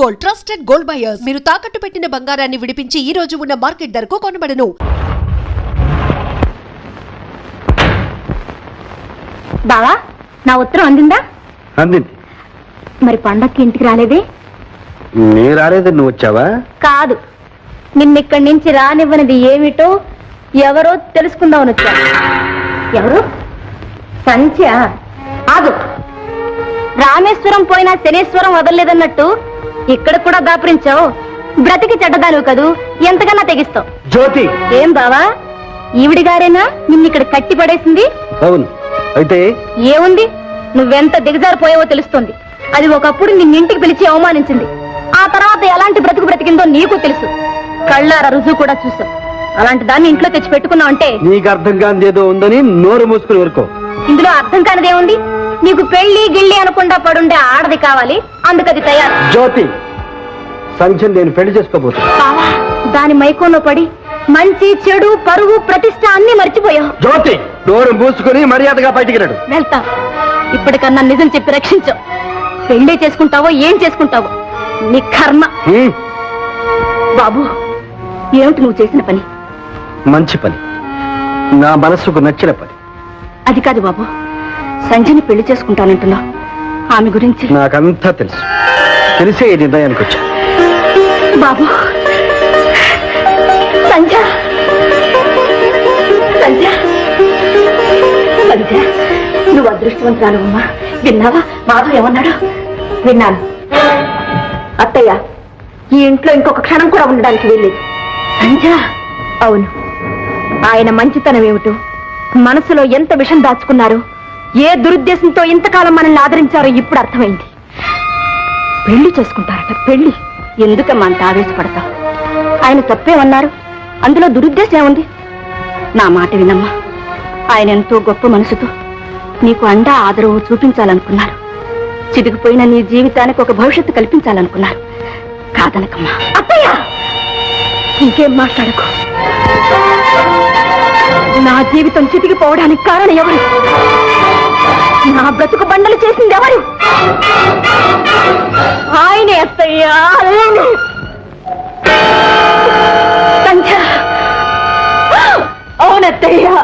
Gold, trusted gold buyers. మీరు తాకట్టు పెట్టిన బంగారాన్ని విడిపించి ఈ రోజు ఉన్న మార్కెట్ ధరకు కొనబడను. బావా, నా ఉత్తరం అందిందా? అందింది. మరి పండక్కి ఇంటికి రాలేదే? నీ రాలేదు, నువ్వు వచ్చావా? కాదు, నిన్నిక్కడి నుంచి రానివ్వనిది ఏమిటో ఎవరో తెలుసుకుందామని వచ్చా. ఎవరు? సంధ్య. ఆగు, రామేశ్వరం పోయినా శనేశ్వరం వదలలేదన్నట్టు ఇక్కడ కూడా దాపురించావు. బ్రతికి చెడ్డదాను కదూ, ఎంతకన్నా తెగిస్తావు. జ్యోతి. ఏం బావా, ఈవిడి గారేనా నిన్నిక్కడ కట్టి పడేసింది? అవును. అయితే ఏముంది, నువ్వెంత దిగజారిపోయావో తెలుస్తుంది. అది ఒకప్పుడు నిన్నింటికి పిలిచి అవమానించింది. ఆ తర్వాత ఎలాంటి బ్రతుకు బ్రతికిందో నీకు తెలుసు. కళ్ళారా రుజువు కూడా చూసావు. అలాంటి దాన్ని ఇంట్లో తెచ్చి పెట్టుకున్నావు అంటే నీకు అర్థం కానిదేదో ఉందని నోరు మూసుకుని ఊరుకో. ఇందులో అర్థం కానిదేముంది? నీకు పెళ్లి గిళ్ళి అనకుండా పడుండే ఆడది కావాలి, అందుకది తయారు. జ్యోతి, సంధ్యను నేను పెళ్లి చేసుకోబోతున్నా. దాని మైకంలో పడి మంచి చెడు పరువు ప్రతిష్ట అన్ని మర్చిపోయావు. జ్యోతి, నోరు మూసుకుని మర్యాదగా బయటికి రాడు. వెళ్తా. ఇప్పటికన్నా నిజం చెప్పి రక్షించు. పెళ్లి చేసుకుంటావో ఏం చేసుకుంటావో నీ కర్మ. బాబు, ఏమిటి నువ్వు చేసిన పని? మంచి పని, నా మనసుకు నచ్చిన పని. అది కాదు బాబు, సంజయ్ని పెళ్లి చేసుకుంటానంటున్నా. ఆమె గురించి నాకంతా తెలుసు. తెలిసే ఈ నిర్ణయానికి వచ్చా. బాబు, సంజ సంజ సంజ, నువ్వు అదృష్టవంతురాలు అమ్మా. విన్నావా మాధవ్ ఏమన్నాడు? విన్నాను. అత్తయ్య ఈ ఇంట్లో ఇంకొక క్షణం కూడా ఉండడానికి వీల్లేదు. సంజ. అవును, ఆయన మంచితనం ఏమిటో, మనసులో ఎంత విషం దాచుకున్నారో, ఏ దురుద్దేశంతో ఇంతకాలం మనల్ని ఆదరించారో ఇప్పుడు అర్థమైంది. పెళ్లి చేసుకుంటారట. పెళ్లి ఎందుకమ్మా అంత ఆవేశపడతావు? ఆయన తప్పేమన్నారు? అందులో దురుద్దేశం ఏముంది? నా మాట వినమ్మా. ఆయన ఎంతో గొప్ప మనసుతో నీకు అండా ఆదరవు చూపించాలనుకున్నారు. చితికిపోయిన నీ జీవితానికి ఒక భవిష్యత్తు కల్పించాలనుకున్నారు. కాదనకమ్మా. అత్తయ్య, ఇంకేం మాట్లాడకు. నా జీవితం చితికిపోవడానికి కారణం ఎవరు? నా బ్రతుకు బండలు చేసింది ఎవరు? ఆయనే అత్తయ్యా. అవునత్తయ్యా,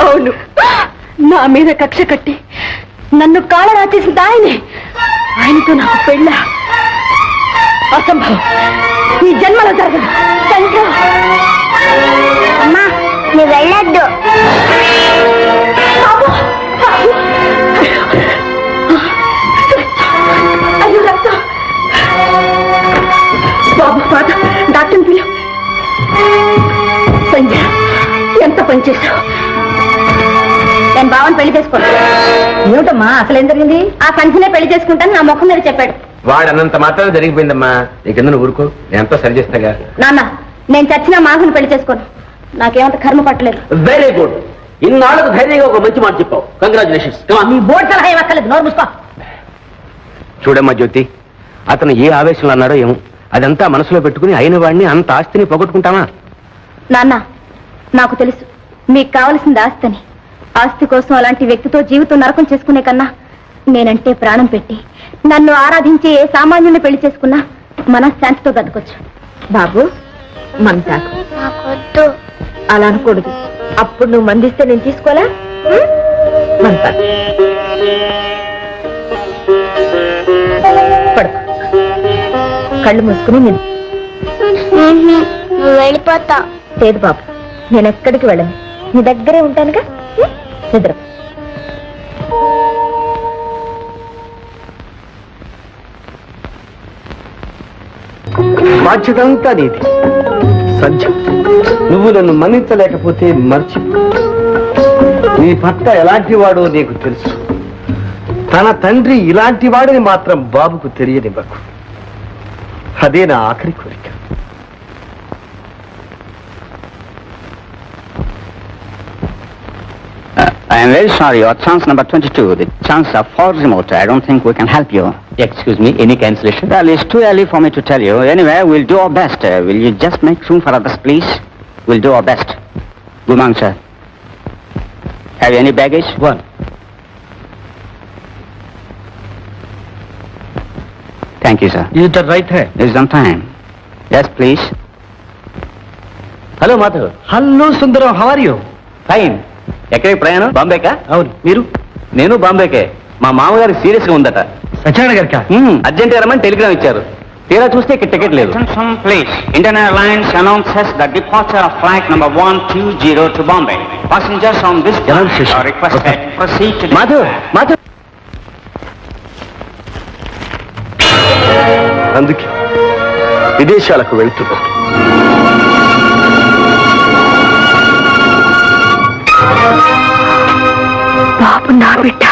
అవును. నా మీద కక్ష కట్టి నన్ను కాళరా చేసింది ఆయనే. ఆయనతో నాకు పెళ్ళ అసంభవం. ఈ జన్మలో జరగదు. అమ్మా, నువ్వు వెళ్ళొద్దు. బాబు, పాత డాక్టర్ని పిలు. సంజయ్, ఎంత పనిచేశావు. నేను బావని పెళ్లి చేసుకోను. ఏమిటమ్మా అసలు ఏం జరిగింది? ఆ సంఖ్యనే పెళ్లి చేసుకుంటాను నా ముఖం మీద చెప్పాడు. వాడన్నంత మాత్రం జరిగిపోయిందమ్మా. నీకెందుకు ఊరుకో, నేను ఎంతో సరి చేస్తాగా. నాన్న, నేను చచ్చినా మాధుని పెళ్లి చేసుకోను. నాకేమంత కర్మ పట్టలేదు. Very good. ఇన్నాళ్ళకు ధైర్యంగా ఒక మంచి మాట చెప్పావు. కంగ్రాచులేషన్స్. నీ బోర్డు సలహా ఇవ్వక్కర్లేదు, నోరు మూసుకో. చూడమ్మా జ్యోతి, అతను ఏ ఆవేశంలో అన్నాడో ఏమో, అదంతా మనసులో పెట్టుకుని అయిన వాడిని అంత ఆస్తిని పోగొట్టుకుంటామా? నాన్న, నాకు తెలుసు మీకు కావలసింది ఆస్తిని. ఆస్తి కోసం అలాంటి వ్యక్తితో జీవితం నరకం చేసుకునే కన్నా నేనంటే ప్రాణం పెట్టి నన్ను ఆరాధించే ఏ సామాన్యుని పెళ్లి చేసుకున్నా మనశ్శాంతితో బతకొచ్చు. బాబు, మంతాకు. అలా అనకూడదు. అప్పుడు నువ్వు మందిస్తే నేను తీసుకోలే. మంతాకు. పడుకో, కళ్ళు మూసుకుని నేను వెళ్ళిపోతా. లేదు బాబు, నేను ఎక్కడికి వెళ్ళను. నీ దగ్గరే ఉంటానుగా. నిద్ర. బాధ్యతంతా నీది. సంధ్య, నువ్వు నన్ను మన్నించలేకపోతే మర్చిపో. నీ భర్త ఎలాంటి వాడో నీకు తెలుసు. తన తండ్రి ఇలాంటి వాడిని మాత్రం బాబుకు తెలియనివ్వకు. అదే నా ఆఖరి కోరిక. I am very sorry, your chance number 22, the chance are far remote. I don't think we can help you. Excuse me, any cancellation? Well, it's too early for me to tell you. Anyway, we'll do our best. Will you just make room for others, please? We'll do our best. Good morning, sir. Have you any baggage? One. Thank you sir. Is right హే? It's some time. Yes please. Hello Madhav. Hello Sundaram, how are you? Fine. ఎక్కడికి ప్రయాణం? బాంబేకా? అవును, మీరు? నేను బాంబేకే. మా మామగారికి serious గా ఉందట. సత్యనారాయణ గారికా? అర్జెంట్ రమ్మని టెలిగ్రామ్ ఇచ్చారు. తీరా చూస్తే ఇక్కడ టికెట్ లేదు. Please, Indian Airlines announces the departure of flight number 120 to Bombay. Passengers on this Announce flight are requested to proceed to the... Madhav, Madhav. అందుకే విదేశాలకు వెళ్తున్నారు. బాబు నా బిడ్డ.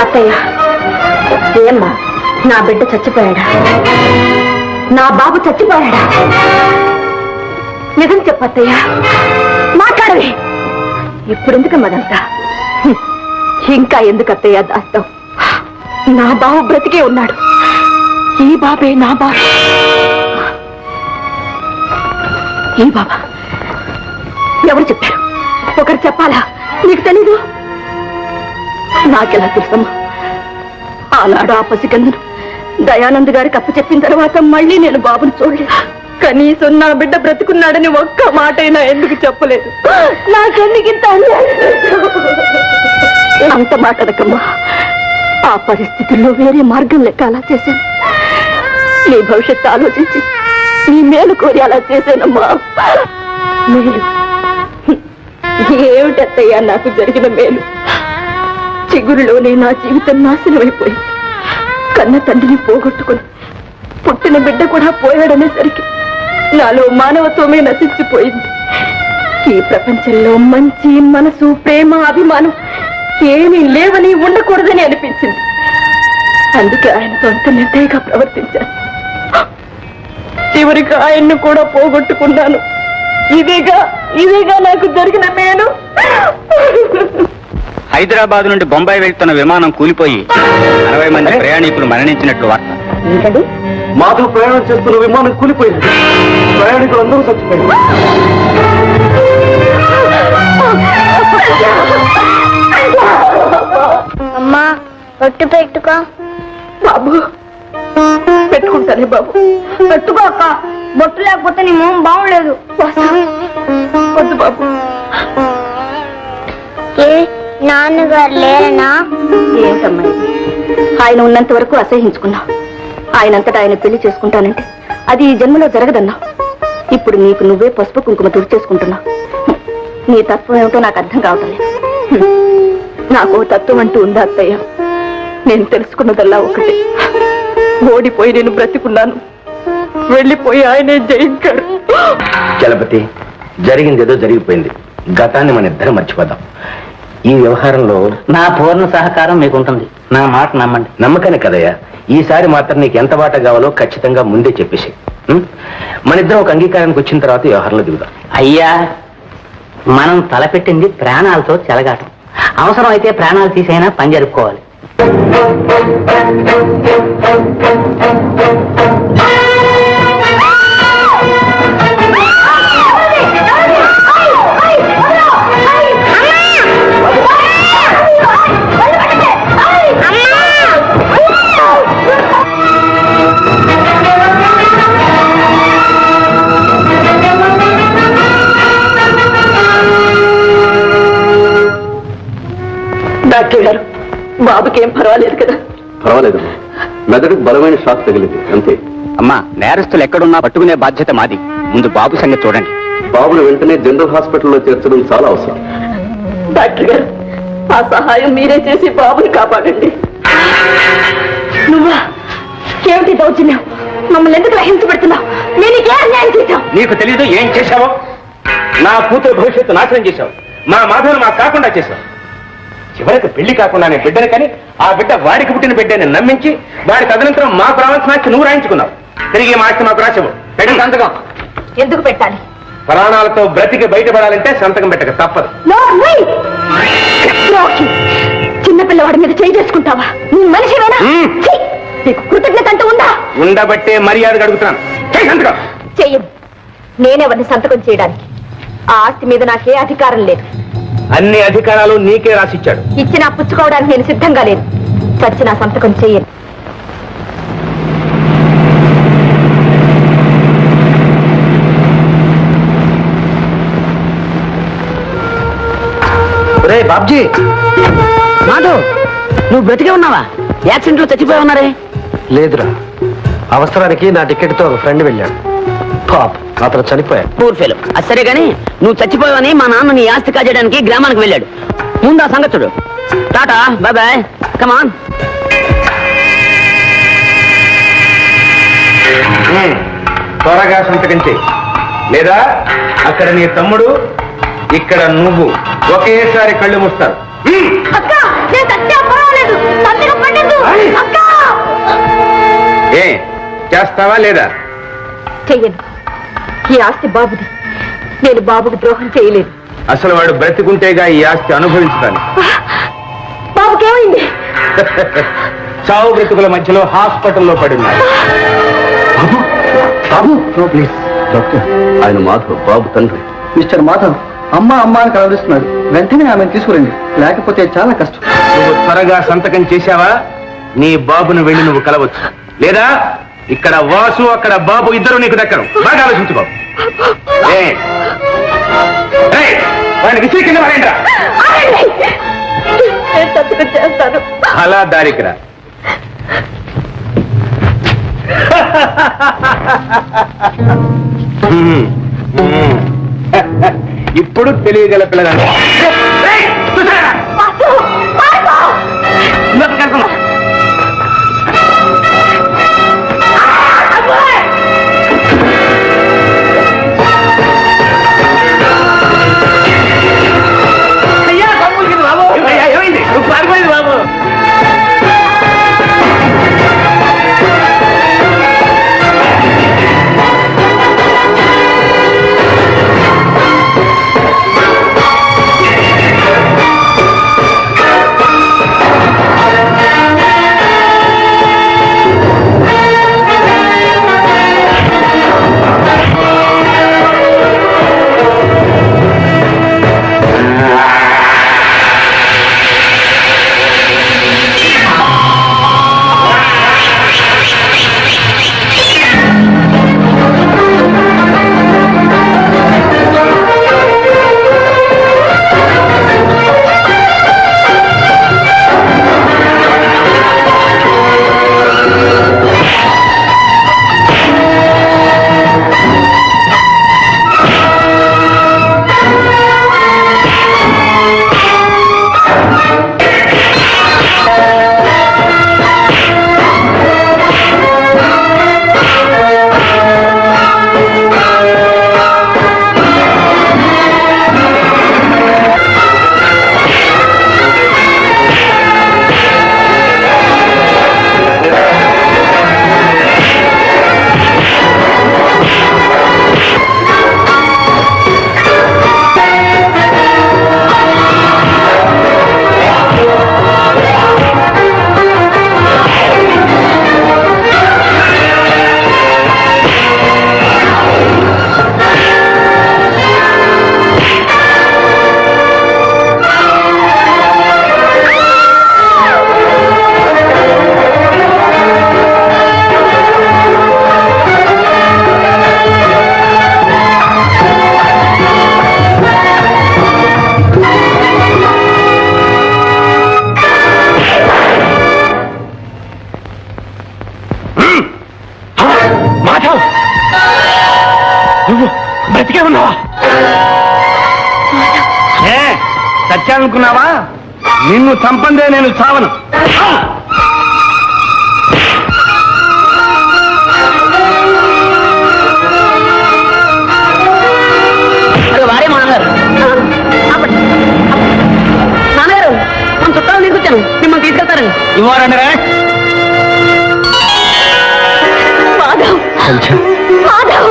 అత్తయ్య, ఏమ్మా, నా బిడ్డ చచ్చిపోయాడా? నా బాబు చచ్చిపోయాడా? నిజం చెప్పత్తయ్య, మాట్లాడవే. ఇప్పుడెందుకు మదంతా? ఇంకా ఎందుకు అత్తయ్య దాస్తాం? నా బాబు బ్రతికే ఉన్నాడు. ఈ బాబే నా బాబు. ఈ బాబా ఎవరు చెప్పారు? ఒకరు చెప్పాలా? నీకు తెలీదు? నాకెలా తెలుసమ్మా? ఆనాడు ఆ పసికందును దయానంద్ గారికి అప్పు చెప్పిన తర్వాత మళ్ళీ నేను బాబుని చూడలేదు. కనీసం నా బిడ్డ బ్రతుకున్నాడని ఒక్క మాట అయినా ఎందుకు చెప్పలేదు? నాకెందుకు ఇంత అన్యాయం? అంత మాట అనకమ్మా. ఆ పరిస్థితుల్లో వేరే మార్గం లెక్క అలా చేశాను. నీ భవిష్యత్తు ఆలోచించి నీ మేలు కోరి అలా చేశానమ్మా. మేలు ఏమిటత్తయ్యా నాకు జరిగిన మేలు? చిగురులోనే నా జీవితం నాశనం అయిపోయింది. కన్న తండ్రిని పోగొట్టుకుని పుట్టిన బిడ్డ కూడా పోయాడనేసరికి నాలో మానవత్వమే నశించిపోయింది. ఈ ప్రపంచంలో మంచి మనసు, ప్రేమ, అభిమానం ఏమీ లేవని, ఉండకూడదని అనిపించింది. అందుకే ఆయనతో అంత నిర్దయగా ప్రవర్తించాను. చివరికి ఆయన్ను కూడా పోగొట్టుకున్నాను. ఇదేగా నాకు జరిగిన మేలు. హైదరాబాద్ నుండి బొంబాయి వెళ్తున్న విమానం కూలిపోయి 60 మంది ప్రయాణికులు మరణించినట్లు వార్త. ఏంటండి? మాధవ్ ప్రయాణం చేస్తున్న విమానం కూలిపోయింది. ప్రయాణికులు అందరూ చచ్చిపోయింది. అమ్మా, ఒట్టు పెట్టుకో. బాబు, పెట్టుకుంటానే బాబు. పెట్టుకో అక్క. బొట్టు లేకపోతే నీ మొహం బాగుండలేదు. వద్దు బాబు. నాన్నగారు లేరనా? ఏంటమ్మా, ఆయన ఉన్నంత వరకు అసహించుకున్నా. ఆయనంతటా ఆయన పెళ్లి చేసుకుంటానంటే అది ఈ జన్మలో జరగదన్నా. ఇప్పుడు నీకు నువ్వే పసుపు కుంకుమ తుడిచేసుకుంటున్నా. నీ తత్వం ఏమిటో నాకు అర్థం కావట్లేదు. నాకు తత్వం అంటూ ఉందా అత్తయ్య? నేను తెలుసుకున్నదల్లా ఒకటే. ఓడిపోయి నేను బ్రతికున్నాను, వెళ్ళిపోయి ఆయనే జయించాడు. చలపతి, జరిగింది ఏదో జరిగిపోయింది. గతాన్ని మన ఇద్దరం మర్చిపోదాం. ఈ వ్యవహారంలో నా పూర్ణ సహకారం మీకుంటుంది. నా మాట నమ్మండి. నమ్మకానే కదయ్యా. ఈసారి మాత్రం నీకు ఎంత వాటా కావాలో ఖచ్చితంగా ముందే చెప్పేసి మన ఇద్దరం ఒక అంగీకారానికి వచ్చిన తర్వాత వ్యవహారంలో దిగుదాం. అయ్యా, మనం తలపెట్టింది ప్రాణాలతో చెలగాటం. అవసరం అయితే ప్రాణాలు తీసైనా పని జరుపుకోవాలి. డాక్టర్ గారు, బాబుకి ఏం పర్వాలేదు కదా? పర్వాలేదు, మెదడుకు బలమైన షాక్ తగిలింది అంతే. అమ్మా, నేరస్తులు ఎక్కడున్నా పట్టుకునే బాధ్యత మాది. ముందు బాబు సంగతి చూడండి. బాబును వెంటనే జనరల్ హాస్పిటల్లో చేర్చడం చాలా అవసరం. డాక్టర్ గారు, ఆ సహాయం మీరే చేసి బాబుని కాపాడండి. నువ్వా? ఏమిటి దౌర్జన్యం? మమ్మల్ని ఎందుకు రహించబెడుతున్నావు? నేను నీకే అన్యాయం చేశావు. నీకు తెలీదు ఏం చేశావో? నా కూతురు భవిష్యత్తు నాశనం చేశావు. మా మాధవులు మాకు కాకుండా చేశావు. చివరికి పెళ్లి కాకుండా నేను బిడ్డను కానీ ఆ బిడ్డ వాడికి పుట్టిన బిడ్డని నమ్మించి వాడి తదనంతరం మాకు రావాల్సిన ఆస్తి నువ్వు రాయించుకున్నావు. తిరిగి మా ఆస్తి మాకు రాసివు. పెట్టు సంతకం. ఎందుకు పెట్టాలి? ప్రాణాలతో బ్రతికి బయటపడాలంటే సంతకం పెట్టక తప్పదు. చిన్నపిల్లవాడి మీద చేయి చేసుకుంటావా? నీ మనిషివేనా? ఛీ! నీకు కృతజ్ఞత అంటూ ఉందా? ఉండబట్టే మర్యాదగా అడుగుతున్నాను. చెయ్యి సంతకం. చెయ్యను. నేనెవరిని సంతకం చేయడానికి? ఆ ఆస్తి మీద నాకే అధికారం లేదు. అన్ని అధికారాలు నీకే రాసిచ్చాడు. ఇచ్చినా పుచ్చుకోవడానికి నేను సిద్ధంగా లేదు. చచ్చిన సంతకం చెయ్యను. రే బాబ్జీ, మాధవ్, నువ్వు బ్రతికే ఉన్నావా? యాక్సిడెంట్ లో చచ్చిపోయి ఉన్నారే? లేదురా, అవసరానికి నా టికెట్తో ఒక ఫ్రెండ్ వెళ్ళాడు. పాప్, అతను చనిపోయాడు. Poor fellow. అది సరే గాని నువ్వు చచ్చిపోయావని మా నాన్న నీ ఆస్తి కాజేయడానికి గ్రామానికి వెళ్ళాడు. ముందు ఆ సంగతి చూడు. టాటా, బాయ్ బాయ్, కమాన్. త్వరగా సంతకం చెయ్యి, లేదా అక్కడ నీ తమ్ముడు, ఇక్కడ నువ్వు ఒకేసారి కళ్ళు మూస్తారు. అక్క, నేను చస్తే పర్వాలేదు, సంతకం పెట్టొద్దు. అక్క, ఏ చేస్తావా లేదా? చెయ్యను. ఈ ఆస్తి బాబుది. నేను బాబుకి ద్రోహం చేయలేదు. అసలు వాడు బ్రతికుంటేగా ఈ ఆస్తి అనుభవించడానికి. బాబుకి ఏమైంది? చావు బ్రతుకుల మధ్యలో హాస్పిటల్లో పడున్నాడు. బాబు, ప్లీజ్ డాక్టర్, ఆయన మాధవ్, బాబు తండ్రి. మిస్టర్ మాధవ్, అమ్మ అని కలవరిస్తున్నాడు. వెంటనే ఆమెను తీసుకురండి, లేకపోతే చాలా కష్టం. నువ్వు త్వరగా సంతకం చేశావా నీ బాబును వెళ్ళి నువ్వు కలవచ్చు, లేదా ఇక్కడ వాసు అక్కడ బాబు ఇద్దరు నీకు దక్కరు. బాగా ఆలోచించు బాబు. వాడిని విసిరి కింద పడేయండిరా. నేను సంతకం చేస్తాను. అలా దారికిరా. ఇప్పుడు తెలియగల పిల్లగాడు. ఏమైంది? నువ్వు పారిపోయింది బాబు. నువ్వు బ్రతికే ఉన్నావా? చచ్చానుకున్నావా? నిన్ను చంపందే నేను చావను. వారే నాన్నగారు, నాన్నగారు మనం చుట్టాలు తీసుకొచ్చాను, మిమ్మల్ని తీసుకెళ్తారండి. ఇవ్వారండి. మాధవ్, మాధవ్,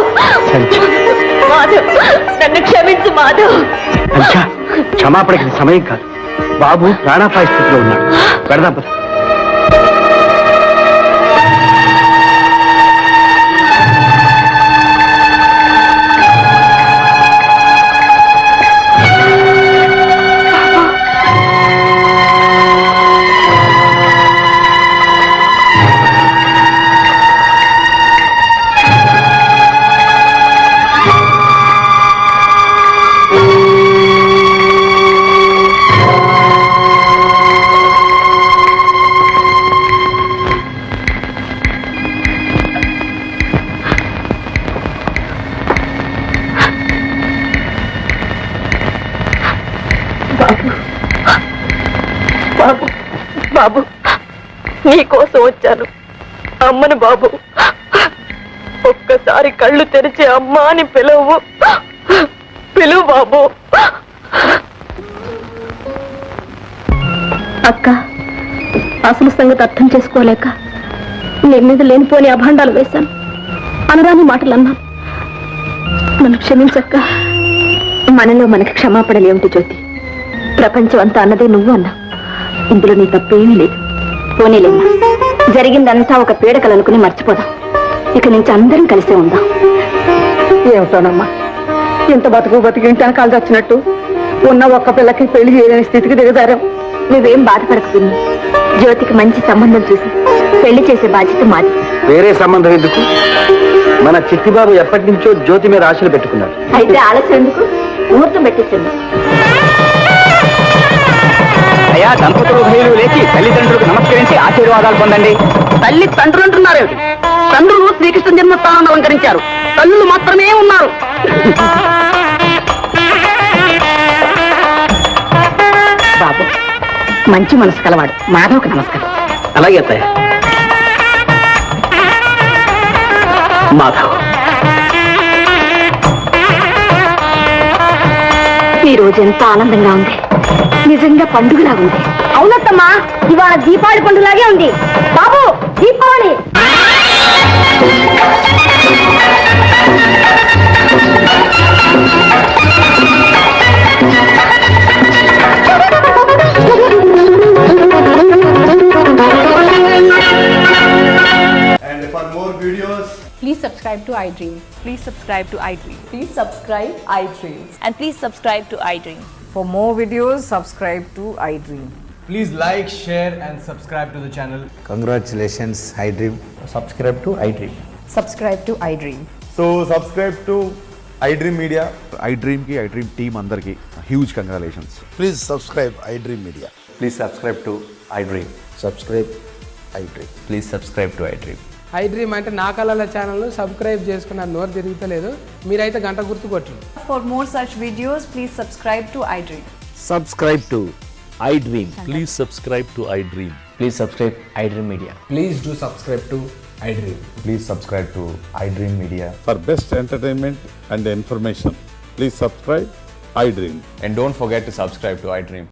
మాధవ్, నన్ను క్షమించు మాధవ్. క్షమాపణకి సమయం కాదు. బాబు ప్రాణాపాయ స్థితిలో ఉన్నాడు. పెడదాం పద. బాబు బాబు నీకోసం వచ్చాను. అమ్మను బాబు, ఒక్కసారి కళ్ళు తెరిచి అమ్మా అని పిలువు. పిలువు బాబు. అక్క, అసలు సంగతి అర్థం చేసుకోలేక నీ మీద లేనిపోని అభాండాలు వేశాను, అనరాని మాటలు అన్నాను. నన్ను క్షమించక్క. మనలో మనకి క్షమాపణలు ఏమిటి జ్యోతి? ప్రపంచం అంతా అన్నదే నువ్వు అన్నా. ఇందులో నీ తప్పేమీ లేదు. పోనీలేమ్మా, జరిగిందంతా ఒక పీడకలు అనుకుని మర్చిపోదాం. ఇక నుంచి అందరం కలిసే ఉందాం. ఏమిటోనమ్మా, ఇంత బతికి ఇంటి వెనకాల వచ్చినట్టు ఉన్న ఒక్క పిల్లకి పెళ్లి చేయలేని స్థితికి దిగజారాం. నువ్వేం బాధపడకపోయింది. జ్యోతికి మంచి సంబంధం చూసి పెళ్లి చేసే బాధ్యత మాది. వేరే సంబంధం ఎందుకు? మన చిట్టిబాబు ఎప్పటి నుంచో జ్యోతి మీద ఆశలు పెట్టుకున్నాడు. అయితే ఆలస్యం ఎందుకు? ముహూర్తం పెట్టించండి. అయ్యా, దంపతులు ఉభయులు లేచి తల్లిదండ్రులకు నమస్కరించి ఆశీర్వాదాలు పొందండి. తల్లి తండ్రులు అంటున్నారు. తండ్రులు శ్రీకృష్ణ జన్మస్థానాన్ని అలంకరించారు, తల్లులు మాత్రమే ఉన్నారు. బాబు మంచి మనసు కలవాడు. మాధవ్కి నమస్కారం. అలాగే అత్తయ్య. మాధవ్, ఈ రోజు ఎంత ఆనందంగా ఉంది. నిజంగా పండుగలా ఉంది. అవునత్తమ్మా, ఇవాళ దీపావళి పండుగలాగే ఉంది. బాబు, Deepavali. And for more videos, Please subscribe to iDream. Please subscribe to iDream. Please subscribe iDream. And please subscribe to iDream. For more videos, subscribe to iDream. please like, share, and subscribe to the channel. Congratulations, iDream. Subscribe to iDream. Subscribe to iDream. So subscribe to iDream Media. iDream ki iDream team andarki huge congratulations. Please subscribe iDream Media. Please subscribe to iDream. Subscribe iDream. Please subscribe to iDream. iDream అంటే నా కళల ఛానల్ను subscribe చేసుకున్నారు. నోరు తిరుగుతలేదు. మీరైతే గంట గుర్తు కొట్టండి. For more such videos, please subscribe to iDream. Subscribe to iDream. Please subscribe to iDream. Please subscribe iDream Media. Please do subscribe to iDream. Please subscribe to iDream Media. For best entertainment and information, please subscribe iDream. And don't forget to subscribe to iDream.